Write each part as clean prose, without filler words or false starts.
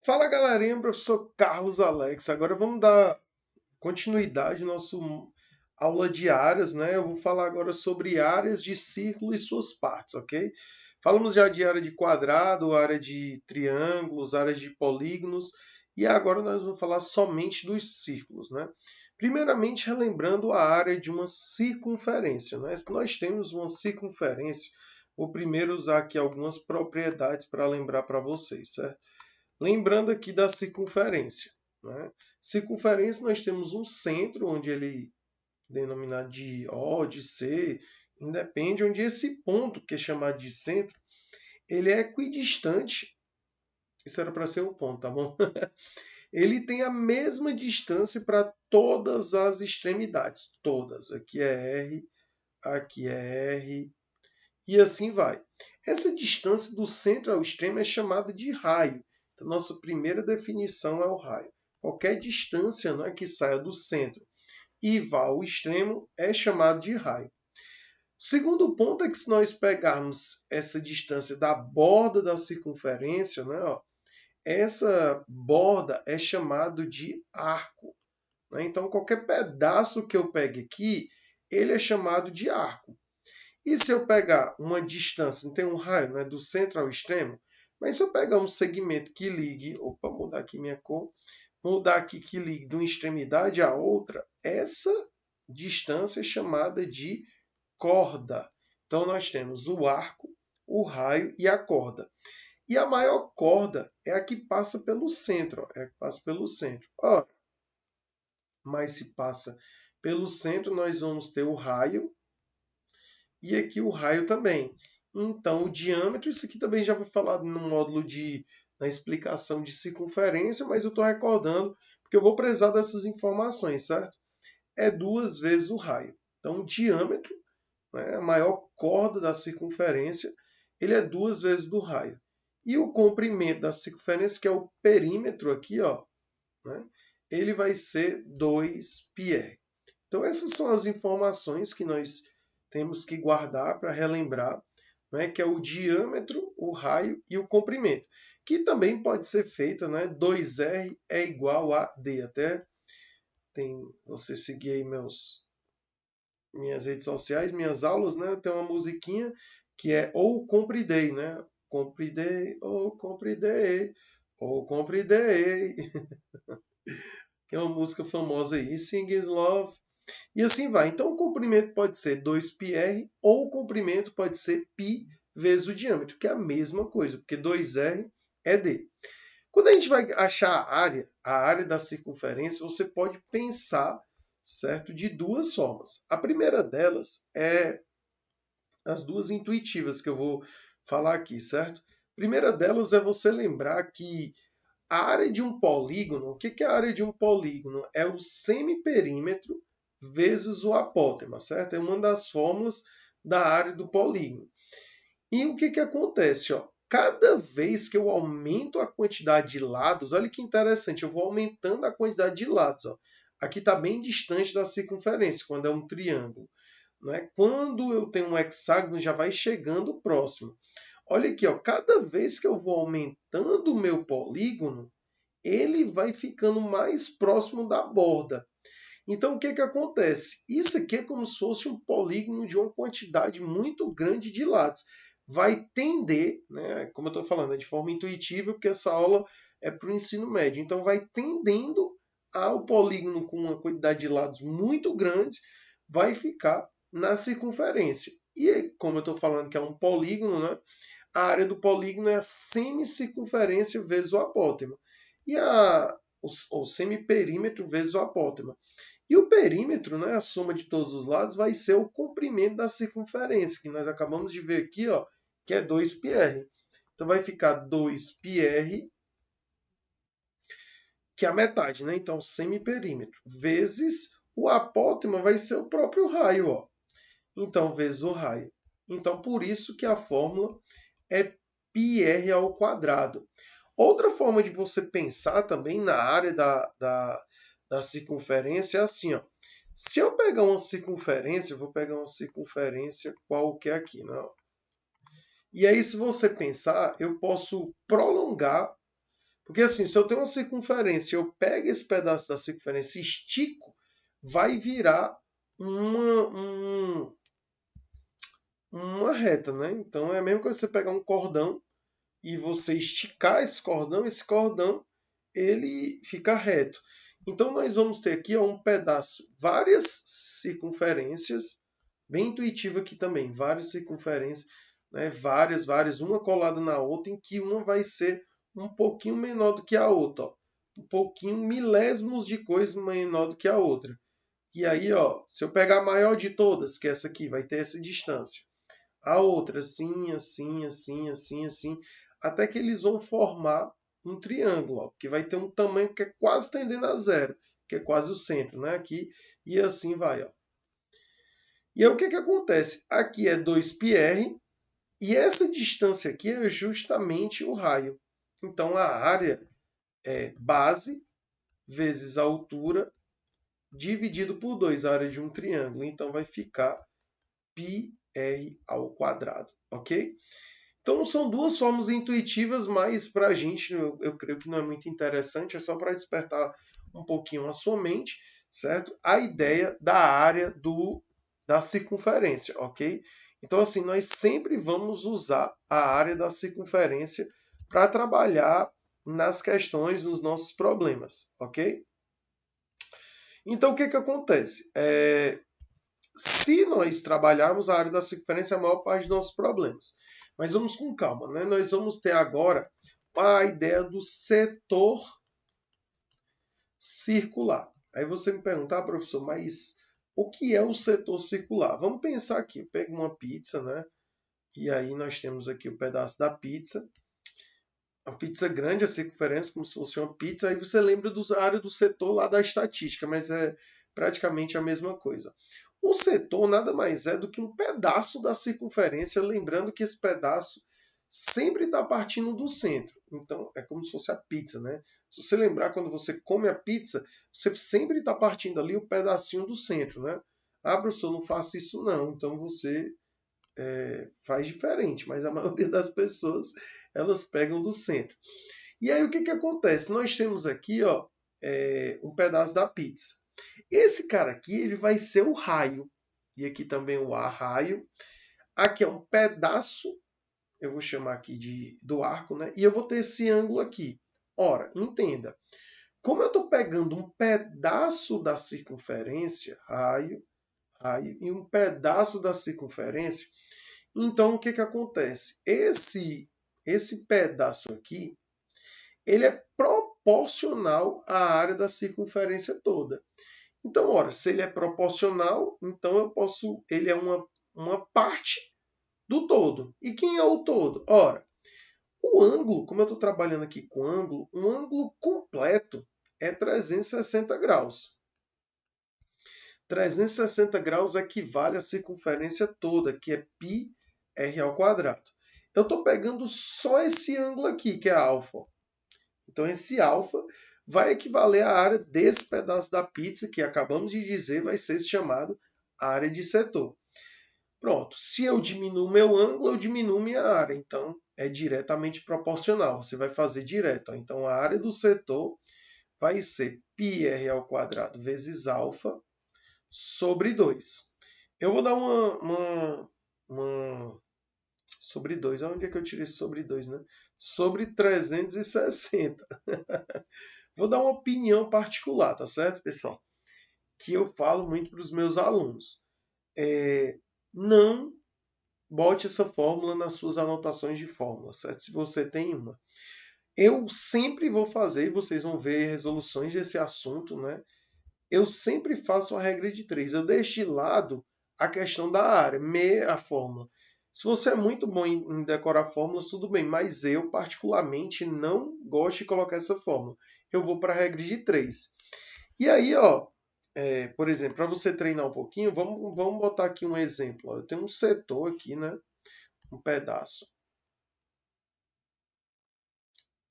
Fala galerinha, professor Carlos Alex. Agora vamos dar continuidade à nossa aula de áreas, né? Eu vou falar agora sobre áreas de círculo e suas partes, ok? Falamos já de área de quadrado, área de triângulos, áreas de polígonos e agora nós vamos falar somente dos círculos, né? Primeiramente, relembrando a área de uma circunferência, né? Se nós temos uma circunferência, vou primeiro usar aqui algumas propriedades para lembrar para vocês, certo? Lembrando aqui da circunferência, né? Circunferência, nós temos um centro, onde ele é denominado de O, de C, independe, onde esse ponto, que é chamado de centro, ele é equidistante, isso era para ser o ponto, tá bom? Ele tem a mesma distância para todas as extremidades, todas. Aqui é R, aqui é R, e assim vai. Essa distância do centro ao extremo é chamada de raio. Então, nossa primeira definição é o raio. Qualquer distância, né, que saia do centro e vá ao extremo é chamado de raio. O segundo ponto é que se nós pegarmos essa distância da borda da circunferência, né, ó, essa borda é chamado de arco, né? Então, qualquer pedaço que eu pegue aqui, ele é chamado de arco. E se eu pegar uma distância, não tem um raio, né, do centro ao extremo, mas se eu pegar um segmento que ligue, opa, mudar aqui minha cor, mudar aqui que ligue de uma extremidade à outra, essa distância é chamada de corda. Então nós temos o arco, o raio e a corda. E a maior corda é a que passa pelo centro, ó, é a que passa pelo centro. Ora, mas se passa pelo centro, nós vamos ter o raio, e aqui o raio também. Então, o diâmetro, isso aqui também já foi falado no módulo na explicação de circunferência, mas eu estou recordando, porque eu vou precisar dessas informações, certo? É duas vezes o raio. Então, o diâmetro, né, a maior corda da circunferência, ele é duas vezes do raio. E o comprimento da circunferência, que é o perímetro aqui, ó, né, ele vai ser 2πr. Então, essas são as informações que nós temos que guardar para relembrar, né, que é o diâmetro, o raio e o comprimento, que também pode ser feito, né, 2R é igual a D. Até tem você seguir aí minhas redes sociais, minhas aulas, né, tem uma musiquinha que é ou compridei, né? Compridei, ou compridei, ou compridei. Que é uma música famosa aí, Sing is Love. E assim vai. Então o comprimento pode ser 2πr ou o comprimento pode ser π vezes o diâmetro, que é a mesma coisa, porque 2r é d. Quando a gente vai achar a área da circunferência, você pode pensar, certo, de duas formas. A primeira delas é as duas intuitivas que eu vou falar aqui, certo? A primeira delas é você lembrar que a área de um polígono, o que é a área de um polígono? É o semiperímetro vezes o apótema, certo? É uma das fórmulas da área do polígono. E o que acontece? Ó? Cada vez que eu aumento a quantidade de lados, olha que interessante, eu vou aumentando a quantidade de lados. Ó. Aqui está bem distante da circunferência, quando é um triângulo. Né? Quando eu tenho um hexágono, já vai chegando próximo. Olha aqui, ó, cada vez que eu vou aumentando o meu polígono, ele vai ficando mais próximo da borda. Então, o que acontece? Isso aqui é como se fosse um polígono de uma quantidade muito grande de lados. Vai tender, né, como eu estou falando, é de forma intuitiva, porque essa aula é para o ensino médio. Então, vai tendendo ao polígono com uma quantidade de lados muito grande, vai ficar na circunferência. E como eu estou falando que é um polígono, né, a área do polígono é a semicircunferência vezes o apótema. E o semiperímetro vezes o apótema. E o perímetro, né, a soma de todos os lados, vai ser o comprimento da circunferência, que nós acabamos de ver aqui, ó, que é 2πr. Então vai ficar 2πr, que é a metade, né? Então, semiperímetro, vezes o apótema vai ser o próprio raio, ó. Então, vezes o raio. Então, por isso que a fórmula é πr ao quadrado. Outra forma de você pensar também na área da circunferência é assim, ó. Se eu pegar uma circunferência, eu vou pegar uma circunferência qualquer aqui, né? E aí, se você pensar, eu posso prolongar Porque assim, se eu tenho uma circunferência, eu pego esse pedaço da circunferência e estico, vai virar uma reta, né? Então é a mesma coisa que você pegar um cordão e você esticar esse cordão ele fica reto. Então nós vamos ter aqui ó, um pedaço, várias circunferências, bem intuitivo aqui também, várias circunferências, né? Várias, uma colada na outra, em que uma vai ser um pouquinho menor do que a outra, ó. Um pouquinho, milésimos de coisa menor do que a outra. E aí, ó, se eu pegar a maior de todas, que é essa aqui, vai ter essa distância. A outra, assim, assim, assim, assim, assim, até que eles vão formar um triângulo, ó, que vai ter um tamanho que é quase tendendo a zero, que é quase o centro, né? Aqui, e assim vai, ó. E aí o que acontece? Aqui é 2πr, e essa distância aqui é justamente o raio. Então a área é base vezes a altura dividido por 2, a área de um triângulo. Então vai ficar πr ao quadrado, ok? Então são duas formas intuitivas, mas para a gente eu creio que não é muito interessante, é só para despertar um pouquinho a sua mente, certo? A ideia da área da circunferência, ok? Então assim, nós sempre vamos usar a área da circunferência para trabalhar nas questões dos nossos problemas, ok? Então o que acontece? Se nós trabalharmos a área da circunferência, é a maior parte dos nossos problemas. Mas vamos com calma, né? Nós vamos ter agora a ideia do setor circular. Aí você me perguntar, professor, mas o que é o setor circular? Vamos pensar aqui. Eu pego uma pizza, né? E aí nós temos aqui o pedaço da pizza. A pizza grande, a circunferência, como se fosse uma pizza. Aí você lembra da área do setor lá da estatística, mas é praticamente a mesma coisa. O setor nada mais é do que um pedaço da circunferência, lembrando que esse pedaço sempre está partindo do centro. Então, é como se fosse a pizza, né? Se você lembrar, quando você come a pizza, você sempre está partindo ali o pedacinho do centro, né? Ah, professor, não faça isso não. Então, você faz diferente, mas a maioria das pessoas, elas pegam do centro. E aí, o que acontece? Nós temos aqui, ó, um pedaço da pizza. Esse cara aqui, ele vai ser o raio. E aqui também o arraio. Aqui é um pedaço, eu vou chamar aqui do arco, né? E eu vou ter esse ângulo aqui. Ora, entenda. Como eu estou pegando um pedaço da circunferência, raio, e um pedaço da circunferência, então o que acontece? Esse pedaço aqui, ele é proporcional à área da circunferência toda. Então, ora, se ele é proporcional, então ele é uma parte do todo. E quem é o todo? Ora, o ângulo, como eu estou trabalhando aqui com ângulo, um ângulo completo é 360 graus. 360 graus equivale à circunferência toda, que é πr ao quadrado. Eu estou pegando só esse ângulo aqui, que é alfa. Então, esse alfa vai equivaler à área desse pedaço da pizza, que acabamos de dizer vai ser chamado área de setor. Pronto. Se eu diminuo meu ângulo, eu diminuo minha área. Então, é diretamente proporcional. Você vai fazer direto. Então, a área do setor vai ser πr ao quadrado vezes alfa sobre 2. Eu vou dar uma sobre 2. Onde é que eu tirei sobre 2, né? Sobre 360. Vou dar uma opinião particular, tá certo, pessoal? Que eu falo muito para os meus alunos. Não bote essa fórmula nas suas anotações de fórmula, certo? Se você tem uma. Eu sempre vou fazer, vocês vão ver resoluções desse assunto, né? Eu sempre faço a regra de 3. Eu deixo de lado a questão da área, a fórmula. Se você é muito bom em decorar fórmulas, tudo bem, mas eu, particularmente, não gosto de colocar essa fórmula. Eu vou para a regra de 3. E aí, ó, por exemplo, para você treinar um pouquinho, vamos botar aqui um exemplo. Ó. Eu tenho um setor aqui, né? Um pedaço.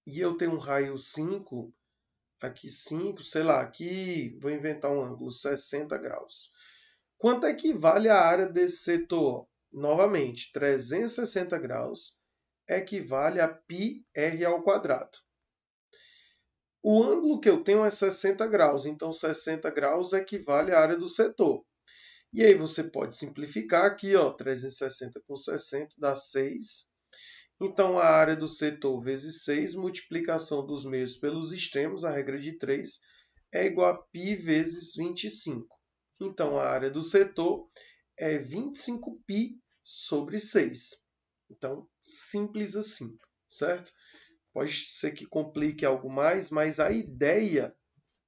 E eu tenho um raio 5, aqui 5, sei lá, aqui vou inventar um ângulo 60 graus. Quanto equivale a área desse setor? Novamente, 360 graus equivale a πr ao quadrado. O ângulo que eu tenho é 60 graus, então 60 graus equivale à área do setor. E aí você pode simplificar aqui, ó, 360 com 60 dá 6. Então, a área do setor vezes 6, multiplicação dos meios pelos extremos, a regra de 3, é igual a π vezes 25. Então, a área do setor é 25π sobre 6. Então, simples assim, certo? Pode ser que complique algo mais, mas a ideia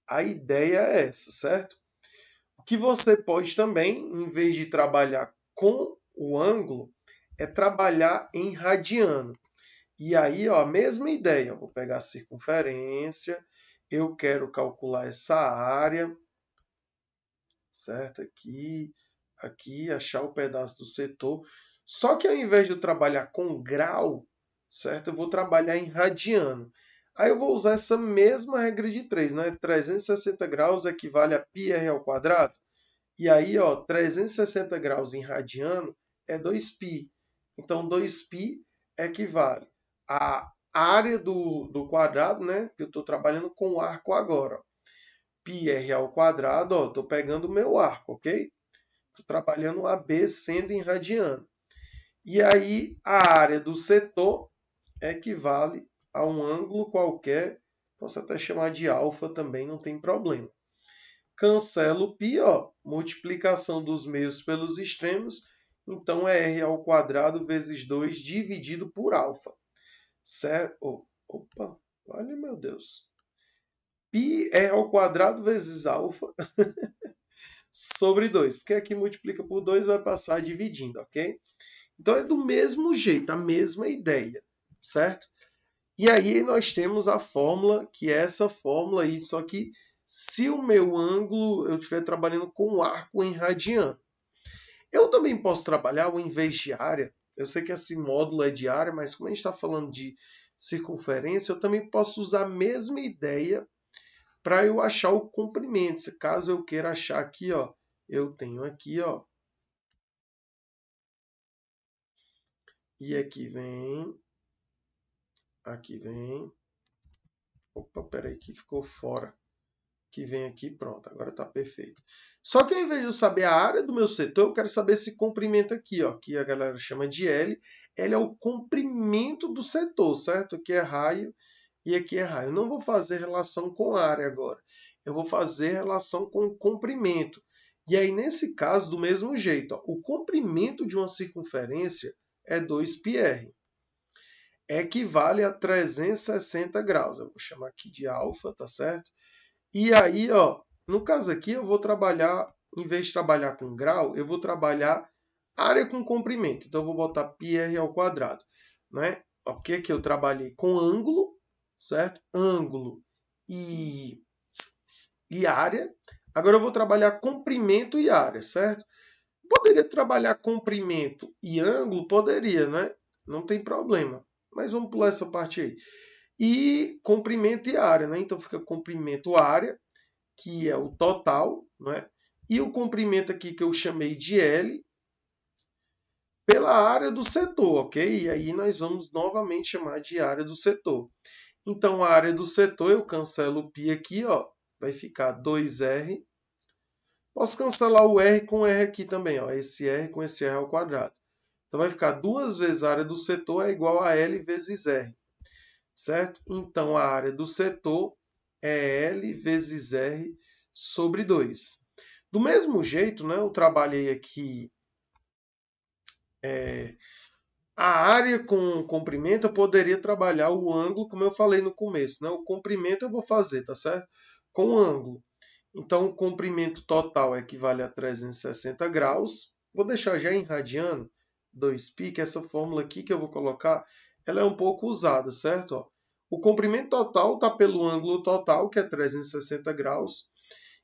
é essa, certo? O que você pode também, em vez de trabalhar com o ângulo, é trabalhar em radiano. E aí, ó, a mesma ideia. Eu vou pegar a circunferência, eu quero calcular essa área, certo? Aqui, achar o pedaço do setor. Só que ao invés de eu trabalhar com grau, certo? Eu vou trabalhar em radiano. Aí eu vou usar essa mesma regra de 3, né? 360 graus equivale a πr ao quadrado. E aí, ó, 360 graus em radiano é 2π. Então, 2π equivale à área do quadrado, né? Que eu estou trabalhando com o arco agora. πr ao quadrado, ó, estou pegando o meu arco, ok? Estou trabalhando AB sendo em radiano. E aí, a área do setor equivale a um ângulo qualquer, posso até chamar de alfa também, não tem problema. Cancelo π, ó, multiplicação dos meios pelos extremos, então é r ao quadrado vezes 2 dividido por alfa. Certo? Opa, olha meu Deus. Π r ao quadrado vezes alfa sobre 2, porque aqui multiplica por 2 vai passar dividindo, ok? Então é do mesmo jeito, a mesma ideia, certo? E aí nós temos a fórmula, que é essa fórmula aí, só que se o meu ângulo eu estiver trabalhando com arco em radiano. Eu também posso trabalhar ao invés de área. Eu sei que esse módulo é de área, mas como a gente está falando de circunferência, eu também posso usar a mesma ideia para eu achar o comprimento. Se caso eu queira achar aqui, ó, eu tenho aqui, ó, e aqui vem. Opa, peraí, que ficou fora. Que vem aqui, pronto, agora está perfeito. Só que ao invés de eu saber a área do meu setor, eu quero saber esse comprimento aqui, ó, que a galera chama de L. L é o comprimento do setor, certo? Aqui é raio e aqui é raio. Eu não vou fazer relação com área agora. Eu vou fazer relação com o comprimento. E aí, nesse caso, do mesmo jeito, ó, o comprimento de uma circunferência é 2πr. Equivale a 360 graus. Eu vou chamar aqui de alfa, tá certo? E aí, ó, no caso aqui, eu vou trabalhar, em vez de trabalhar com grau, eu vou trabalhar área com comprimento. Então, eu vou botar πr ao quadrado. Né? O que que eu trabalhei? Com ângulo, certo? Ângulo e área. Agora, eu vou trabalhar comprimento e área, certo? Poderia trabalhar comprimento e ângulo? Poderia, né? Não tem problema. Mas vamos pular essa parte aí. E comprimento e área, né? Então, fica comprimento área, que é o total, né? E o comprimento aqui que eu chamei de L, pela área do setor, ok? E aí nós vamos novamente chamar de área do setor. Então, a área do setor, eu cancelo o π aqui, ó, vai ficar 2R. Posso cancelar o R com R aqui também, ó, esse R com esse R ao quadrado. Então, vai ficar 2 vezes a área do setor é igual a L vezes R, certo? Então, a área do setor é L vezes R sobre 2. Do mesmo jeito, né, eu trabalhei aqui a área com comprimento, eu poderia trabalhar o ângulo, como eu falei no começo. Né? O comprimento eu vou fazer, tá certo? Com o ângulo. Então, o comprimento total equivale a 360 graus. Vou deixar já em radiano, 2π, que essa fórmula aqui que eu vou colocar, ela é um pouco usada, certo? Ó, o comprimento total está pelo ângulo total, que é 360 graus,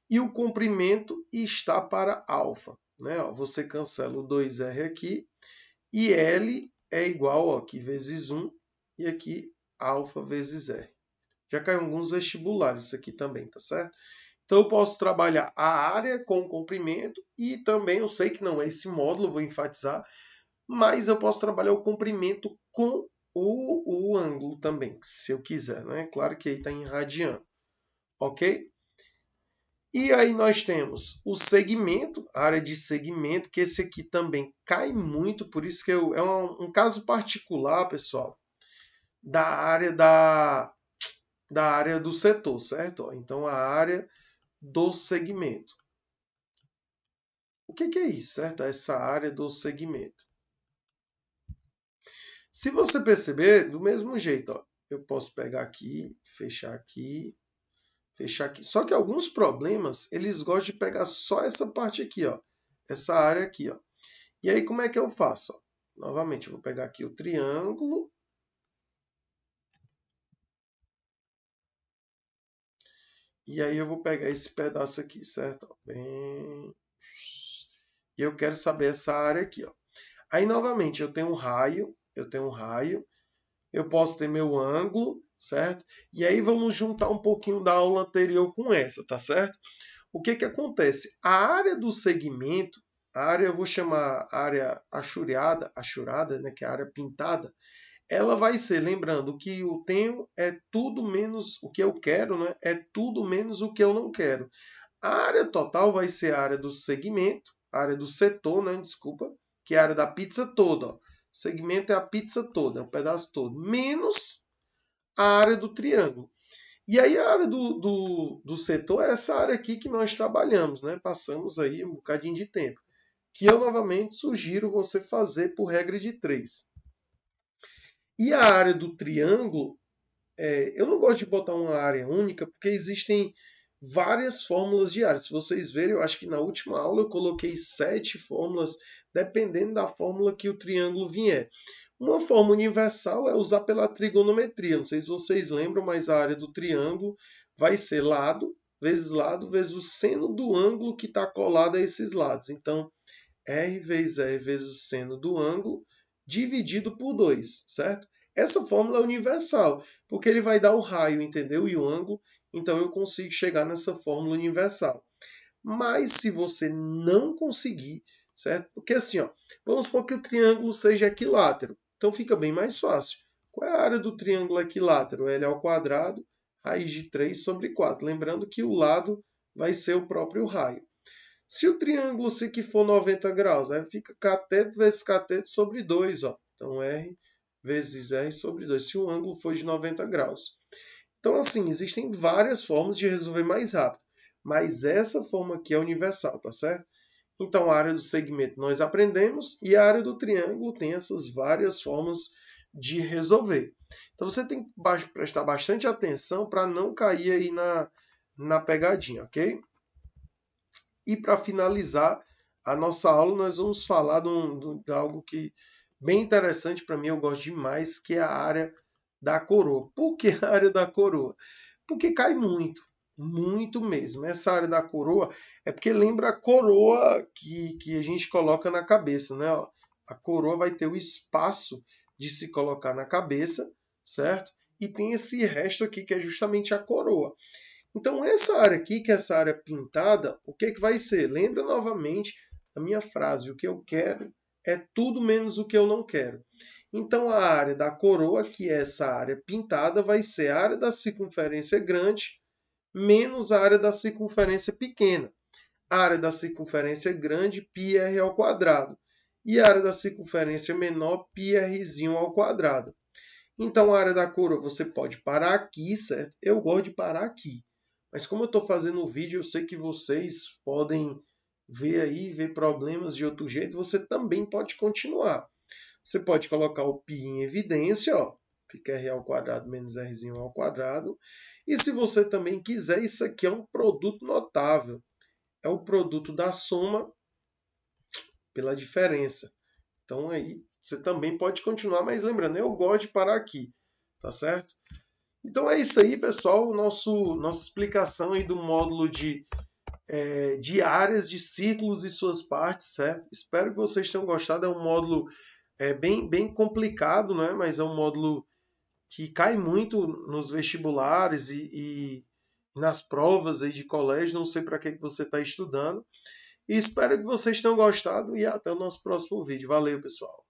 e o comprimento está para alfa. Né? Ó, você cancela o 2R aqui, e L é igual, ó, aqui vezes 1, e aqui alfa vezes R. Já caiu alguns vestibulares isso aqui também, tá certo? Então eu posso trabalhar a área com o comprimento e também, eu sei que não é esse módulo, vou enfatizar, mas eu posso trabalhar o comprimento com o ângulo também, se eu quiser, né? Claro que aí está em radiano. ok? E aí nós temos o segmento, a área de segmento, que esse aqui também cai muito, por isso que é um caso particular, pessoal, da área da área do setor, certo? Então, a área do segmento. O que é isso, certo? Essa área do segmento. Se você perceber, do mesmo jeito, ó, eu posso pegar aqui, fechar aqui, fechar aqui. Só que alguns problemas, eles gostam de pegar só essa parte aqui, ó, essa área aqui, ó. E aí, como é que eu faço? Ó? Novamente, eu vou pegar aqui o triângulo. E aí eu vou pegar esse pedaço aqui, certo? Bem... E eu quero saber essa área aqui, ó. Aí, novamente, eu tenho um raio, eu posso ter meu ângulo, certo? E aí vamos juntar um pouquinho da aula anterior com essa, tá certo? O que acontece? A área do segmento, a área, eu vou chamar área achurada, né, que é a área pintada, ela vai ser, lembrando que eu tenho é tudo menos o que eu quero, né? É tudo menos o que eu não quero. A área total vai ser a área do segmento, a área do setor, né? Desculpa, que é a área da pizza toda. Ó. O segmento é a pizza toda, é o pedaço todo, menos a área do triângulo. E aí a área do setor é essa área aqui que nós trabalhamos, né? Passamos aí um bocadinho de tempo. Que eu novamente sugiro você fazer por regra de 3. E a área do triângulo, eu não gosto de botar uma área única, porque existem várias fórmulas de área. Se vocês verem, eu acho que na última aula eu coloquei 7 fórmulas, dependendo da fórmula que o triângulo vier. Uma forma universal é usar pela trigonometria. Não sei se vocês lembram, mas a área do triângulo vai ser lado vezes o seno do ângulo que está colado a esses lados. Então, R vezes o seno do ângulo dividido por 2, certo? Essa fórmula é universal, porque ele vai dar o raio, entendeu? E o ângulo, então eu consigo chegar nessa fórmula universal. Mas se você não conseguir, certo? Porque assim, ó, vamos supor que o triângulo seja equilátero. Então fica bem mais fácil. Qual é a área do triângulo equilátero? L ao quadrado, raiz de 3 sobre 4. Lembrando que o lado vai ser o próprio raio. Se o triângulo se que for 90 graus, aí fica cateto vezes cateto sobre 2. Ó. Então, R vezes R sobre 2, se o ângulo for de 90 graus. Então, assim, existem várias formas de resolver mais rápido. Mas essa forma aqui é universal, tá certo? Então, a área do segmento nós aprendemos e a área do triângulo tem essas várias formas de resolver. Então, você tem que prestar bastante atenção para não cair aí na pegadinha, ok? E para finalizar a nossa aula, nós vamos falar de algo que bem interessante para mim, eu gosto demais, que é a área da coroa. Por que a área da coroa? Porque cai muito, muito mesmo. Essa área da coroa é porque lembra a coroa que a gente coloca na cabeça, né? A coroa vai ter o espaço de se colocar na cabeça, certo? E tem esse resto aqui que é justamente a coroa. Então, essa área aqui, que é essa área pintada, o que vai ser? Lembra novamente a minha frase: o que eu quero é tudo menos o que eu não quero. Então, a área da coroa, que é essa área pintada, vai ser a área da circunferência grande menos a área da circunferência pequena. A área da circunferência grande, πr ao quadrado. E a área da circunferência menor, πrzinho ao quadrado. Então, a área da coroa, você pode parar aqui, certo? Eu gosto de parar aqui. Mas como eu estou fazendo o vídeo, eu sei que vocês podem ver aí, ver problemas de outro jeito, você também pode continuar. Você pode colocar o π em evidência, ó, fica r ao quadrado menos rzinho ao quadrado. E se você também quiser, isso aqui é um produto notável. É o produto da soma pela diferença. Então aí você também pode continuar, mas lembrando, eu gosto de parar aqui, tá certo? Então é isso aí, pessoal, nossa explicação aí do módulo de áreas de círculos e suas partes, certo? Espero que vocês tenham gostado, é um módulo bem complicado, né? Mas é um módulo que cai muito nos vestibulares e nas provas aí de colégio, não sei para que você está estudando. E espero que vocês tenham gostado e até o nosso próximo vídeo. Valeu, pessoal!